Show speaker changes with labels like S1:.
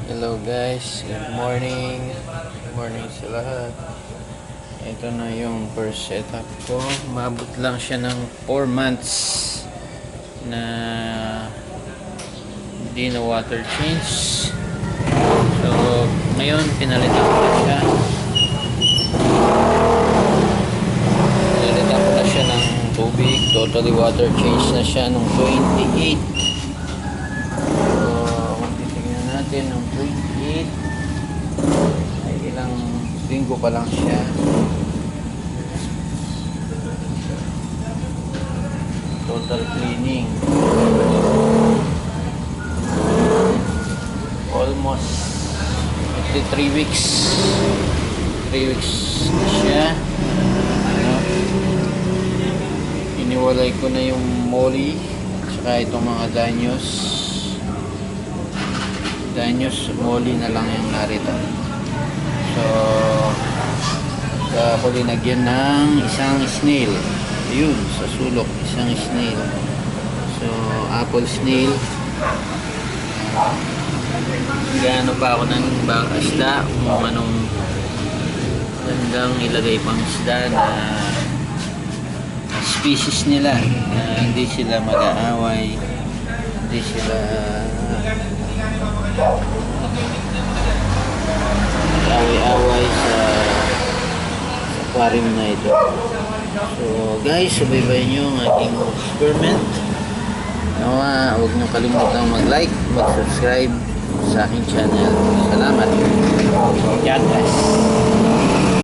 S1: Hello guys, good morning. Good morning sa lahat. Ito na yung first setup ko. Mabot lang siya ng 4 months na hindi na water change. So, ngayon pinalitan ko na siya. Pinalitan ko na siya ng tubig. Totally water change na siya nung 28. Natin ng 28 ay ilang linggo pa lang siya. Total cleaning almost 3 weeks 3 weeks na siya. Iniwalay ko na yung moly saka itong mga danyos moly na lang yung narito. So ako linagyan ng isang snail, yun sa sulok, isang snail. So apple snail. Gaano pa ako ng isda kung anong gandang ilagay pang isda na species nila na hindi sila mag-aaway, hindi sila away-away sa aquarium na ito. So guys, subaybayan nyo ang aking experiment. Nawa, huwag nyo kalimutang mag-like, mag-subscribe sa aking channel. Salamat. God bless.